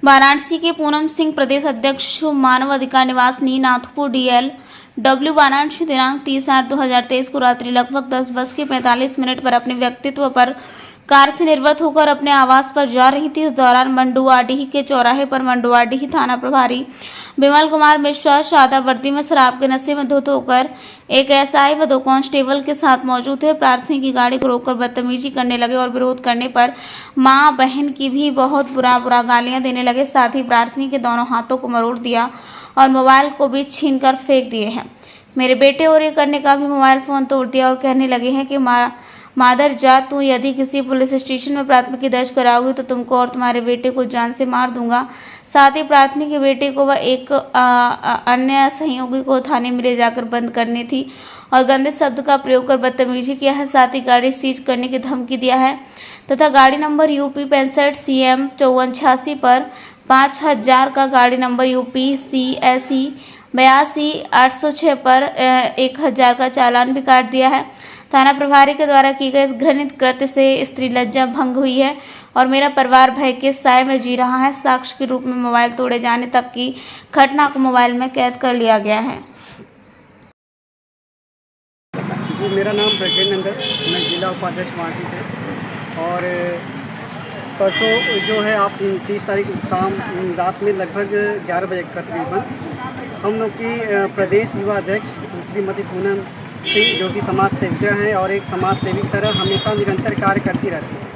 वाराणसी के पूनम सिंह प्रदेश अध्यक्ष मानव अधिकार निवासनी नाथपुर DLW वाराणसी दिनांक 30/8/2023 को रात्रि लगभग 10:45 पर अपने व्यक्तित्व पर कार से निर्गत होकर अपने आवास पर जा रही थी। इस दौरान मंडुआडीह के चौराहे पर मंडुआडीह थाना प्रभारी विमल कुमार मिश्रा सादा वर्दी में शराब के नशे में धुत होकर एक SI व 2 कांस्टेबल के साथ मौजूद थे। प्रार्थनी की गाड़ी को रोककर बदतमीजी करने लगे और विरोध करने पर मां बहन की भी बहुत बुरा गालियां देने लगे। साथ ही प्रार्थनी के दोनों हाथों को मरोड़ दिया और मोबाइल को भी छीनकर फेंक दिए हैं। मेरे बेटे और ये करने का भी मोबाइल फोन तोड़ दिया और कहने लगे हैं कि मादर जात, तू यदि किसी पुलिस स्टेशन में प्राथमिकी दर्ज कराओगी तो तुमको और तुम्हारे बेटे को जान से मार दूंगा। साथ ही प्रार्थनी के बेटे को व एक अन्य सहयोगी को थाने में ले जाकर बंद करनी थी और गंदे शब्द का प्रयोग कर बदतमीजी किया है। साथ ही गाड़ी सीज करने की धमकी दिया है तथा गाड़ी नंबर UP 65 CM 5486 पर 5000 का, गाड़ी नंबर UP CSE 82 806 पर 1000 का चालान भी काट दिया है। थाना प्रभारी के द्वारा किए गए इस घृणित कृत्य से स्त्री लज्जा भंग हुई है और मेरा परिवार भय के साए में जी रहा है। साक्ष्य के रूप में मोबाइल तोड़े जाने तक की घटना को मोबाइल में कैद कर लिया गया है। जी, मेरा नाम ब्रजेश नंदन, मैं जिला उपाध्यक्ष वाराणसी से। और परसों जो है आप 30 तारीख शाम रात में लगभग 11 बजे तकरीबन हम लोग की प्रदेश युवा अध्यक्ष श्रीमती पूनम सिंह, जो कि समाज सेविका हैं और एक समाज सेवी की तरह हमेशा निरंतर कार्य करती रहती हैं,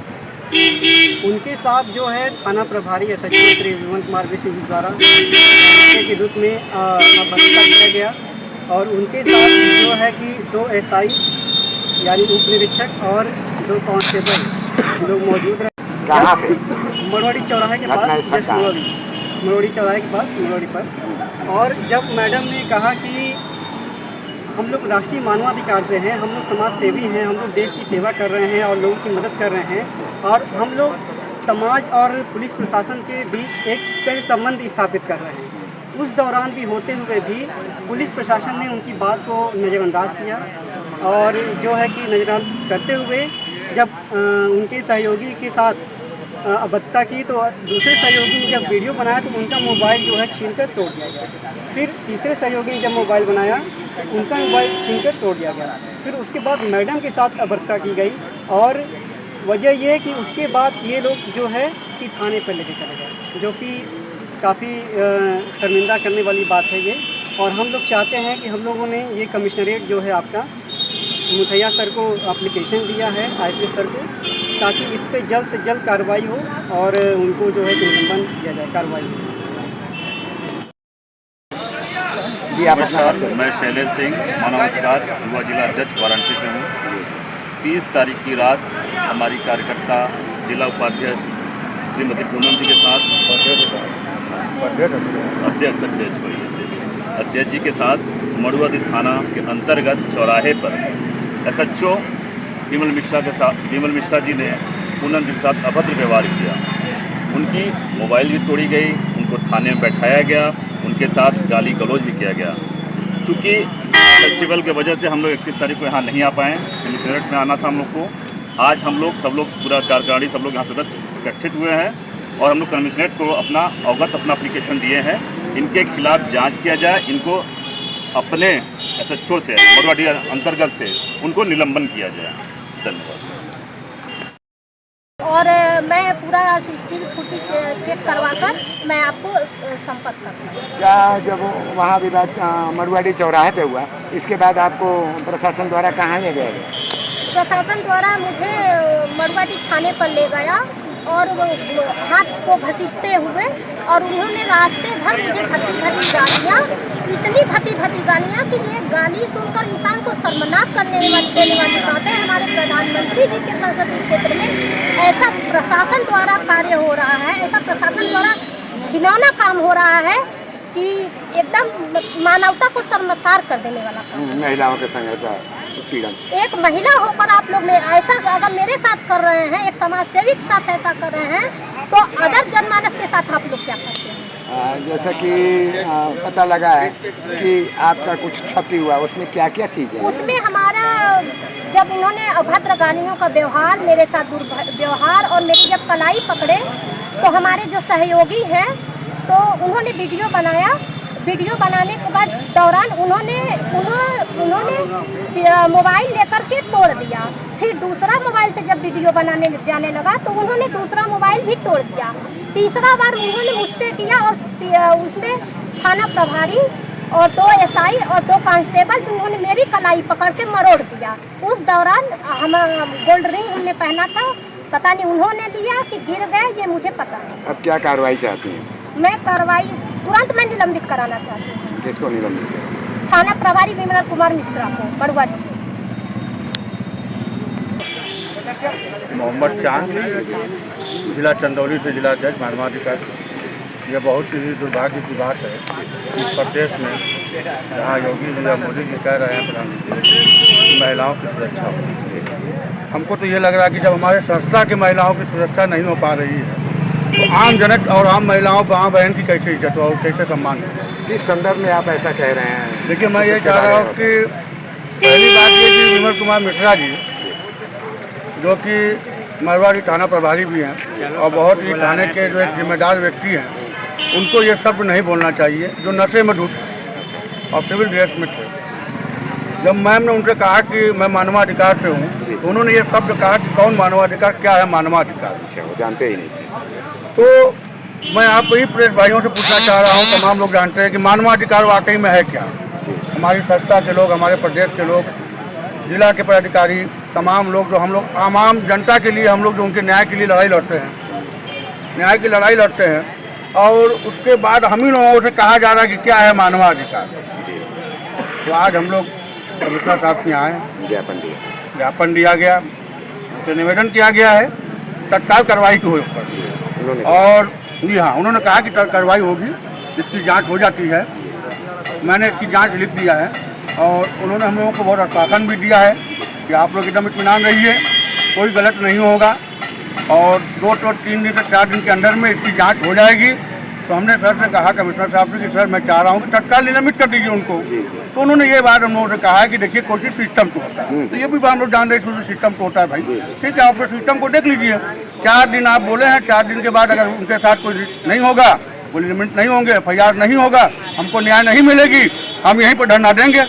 उनके साथ जो है थाना प्रभारी SHO श्री विमल कुमार मिश्रा जी द्वारा के दूत में बंधक किया गया और उनके साथ जो है कि 2 SI यानी उप निरीक्षक और 2 कांस्टेबल लोग मौजूद रहे। कहाँ पे? मरवाड़ी चौराहे के पास, मरवाड़ी चौराहे के पास मरवाड़ी पर। और जब मैडम ने कहा कि हम लोग राष्ट्रीय मानवाधिकार से हैं, हम लोग समाज सेवी हैं, हम लोग देश की सेवा कर रहे हैं और लोगों की मदद कर रहे हैं और हम लोग समाज और पुलिस प्रशासन के बीच एक सह संबंध स्थापित कर रहे हैं, उस दौरान भी होते हुए भी पुलिस प्रशासन ने उनकी बात को नज़रअंदाज किया और जो है कि नज़रअंदाज करते हुए जब उनके सहयोगी के साथ अभद्रता की तो दूसरे सहयोगी ने जब वीडियो बनाया तो उनका मोबाइल जो है छीनकर तोड़ दिया गया। फिर तीसरे सहयोगी ने जब मोबाइल बनाया उनका मोबाइल छीनकर तोड़ दिया गया। फिर उसके बाद मैडम के साथ अभद्रता की गई और वजह यह है कि उसके बाद ये लोग जो है कि थाने पर लेके चले गए, जो कि काफ़ी शर्मिंदा करने वाली बात है ये। और हम लोग चाहते हैं कि हम लोगों ने ये कमिश्नरेट जो है आपका मुथैया सर को एप्लीकेशन दिया है, IPS सर को, ताकि इस पर जल्द से जल्द कार्रवाई हो और उनको जो है निलंबन किया जाए, कार्रवाई हो। नमस्कार, मैं शैलेश सिंह, मानवाधिकार युवा जिला अध्यक्ष वाराणसी से हूँ। 30 तारीख की रात हमारी कार्यकर्ता जिला उपाध्यक्ष श्रीमती पूनम जी के साथ अध्यक्ष जी के साथ मड़ुआडीह थाना के अंतर्गत चौराहे पर SHO विमल मिश्रा जी ने पूनम जी के साथ अभद्र व्यवहार किया। उनकी मोबाइल भी तोड़ी गई, उनको थाने में बैठाया गया, उनके साथ गाली गलौज भी किया गया। चूँकि फेस्टिवल के वजह से हम लोग 31 तारीख को यहाँ नहीं आ पाए, कमिश्नरेट में आना था हम लोग को। आज हम लोग सब लोग पूरा कार्यकारिणी सब लोग यहाँ सदस्य इकट्ठित हुए हैं और हम लोग कमिश्नरेट को अपना एप्लीकेशन दिए हैं, इनके खिलाफ जांच किया जाए, इनको अपने SHO से मरवाडीह अंतर्गत से उनको निलंबन किया जाए। धन्यवाद। और मैं पूरा CCTV फुटेज चेक करवाकर मैं आपको संपर्क करूँगा। क्या जब वहाँ विवाद मड़ुआडीह चौराहे पे हुआ, इसके बाद आपको प्रशासन द्वारा कहाँ ले गए? प्रशासन द्वारा मुझे मड़ुआडीह थाने पर ले गया और हाथ को घसीटते हुए और उन्होंने रास्ते भर मुझे भद्दी गालियाँ, इतनी भद्दी गालियाँ कि ये गाली सुनकर इंसान को शर्मनाक देने वाली बात है। हमारे प्रधानमंत्री जी के संसदीय क्षेत्र में ऐसा प्रशासन द्वारा कार्य हो रहा है, ऐसा प्रशासन द्वारा घिनौना काम हो रहा है कि एकदम मानवता को शर्मसार कर देने वाला काम। महिलाओं के संग एक महिला होकर आप लोग ऐसा अगर मेरे साथ कर रहे हैं, एक समाज सेवी के साथ ऐसा कर रहे हैं, तो अदर जनमानस के साथ आप लोग क्या करते हैं? जैसा कि पता लगा है कि आपका कुछ क्षति हुआ, उसमें क्या क्या चीज़ है? उसमें हमारा जब इन्होंने अभद्र गालियों का व्यवहार, मेरे साथ दुर्व्यवहार और मेरी जब कलाई पकड़े तो हमारे जो सहयोगी हैं तो उन्होंने वीडियो बनाया। वीडियो बनाने के बाद दौरान उन्होंने मोबाइल लेकर के तोड़ दिया। फिर दूसरा मोबाइल से जब वीडियो बनाने जाने लगा तो उन्होंने दूसरा मोबाइल भी तोड़ दिया। तीसरा बार उन्होंने मुझ पे किया और उसमें थाना प्रभारी और 2 SI और 2 कांस्टेबल उन्होंने मेरी कलाई पकड़ के मरोड़ दिया। उस दौरान हम गोल्ड रिंग हमने पहना था, पता नहीं उन्होंने लिया कि गिर गए, ये मुझे पता नहीं। अब क्या कार्रवाई चाहती हैं? मैं कार्रवाई तुरंत मैं निलंबित कराना चाहती हूँ। किसको निलंबित करें? थाना प्रभारी विमल कुमार मिश्रा को, बड़ुआ जी। मोहम्मद चांद, जिला चंदौली से जिला जज मानवाधिकार। यह बहुत ही दुर्भाग्य की बात है इस प्रदेश में जहाँ योगी जी या मोदी जी कह रहे हैं प्रधानमंत्री महिलाओं की सुरक्षा हो। हमको तो ये लग रहा है कि जब हमारे संस्था की महिलाओं की सुरक्षा नहीं हो पा रही है तो आम जनक और आम महिलाओं माँ बहन की कैसे इज्जत हो और कैसे सम्मान हो। किस संदर्भ में आप ऐसा कह रहे हैं? देखिए, मैं ये चाह रहा हूँ कि पहली बात ये कि विमल कुमार मिश्रा जी जो कि मरवाड़ी थाना प्रभारी भी हैं और बहुत ही थाने के जो एक जिम्मेदार व्यक्ति हैं, उनको ये शब्द नहीं बोलना चाहिए जो नशे में डूब और सिविल ड्रेस में थे। जब मैम ने उनसे कहा कि मैं मानवाधिकार से हूँ तो उन्होंने ये शब्द कहा कि कौन मानवाधिकार, क्या है मानवाधिकार, वो जानते ही नहीं थे। तो मैं आप ही प्रेस भाइयों से पूछना चाह रहा हूँ, तमाम लोग जानते हैं कि मानवाधिकार वाकई में है क्या। हमारी संस्था के लोग, हमारे प्रदेश के लोग, जिला के पदाधिकारी, तमाम लोग जो हम लोग आम जनता के लिए हम लोग जो उनके न्याय के लिए लड़ाई लड़ते हैं, न्याय की लड़ाई लड़ते हैं, और उसके बाद हम ही लोगों से कहा जा रहा है कि क्या है मानवाधिकार। तो आज हम लोग कमिश्नर साहब के यहाँ आए, ज्ञापन दिया गया, उनसे निवेदन किया गया है तत्काल कार्रवाई की हो पर। और जी हाँ, उन्होंने कहा कि कार्रवाई होगी, इसकी जांच हो जाती है। मैंने इसकी जांच लिख दिया है और उन्होंने हम लोगों को बहुत आश्वासन भी दिया है कि आप लोग एकदम इत्मीनान रहिए, कोई गलत नहीं होगा और 2 से 3 दिन से 4 दिन के अंदर में इसकी जांच हो जाएगी। तो हमने सर से कहा, कमिश्नर साहब से, कि सर मैं चाह रहा हूँ कि तत्काल निलंबित कर दीजिए उनको। तो उन्होंने ये बात हम लोगों से कहा है कि देखिए कोई सिस्टम तो होता है, तो ये भी हम लोग जान रहे हैं सिस्टम तो होता है भाई, ठीक है, आप सिस्टम को देख लीजिए। 4 दिन आप बोले हैं, 4 दिन के बाद अगर उनके साथ कोई नहीं होगा, कोई लिमिट नहीं होंगे, FIR नहीं होगा, हमको न्याय नहीं मिलेगी, हम यहीं पर धरना देंगे।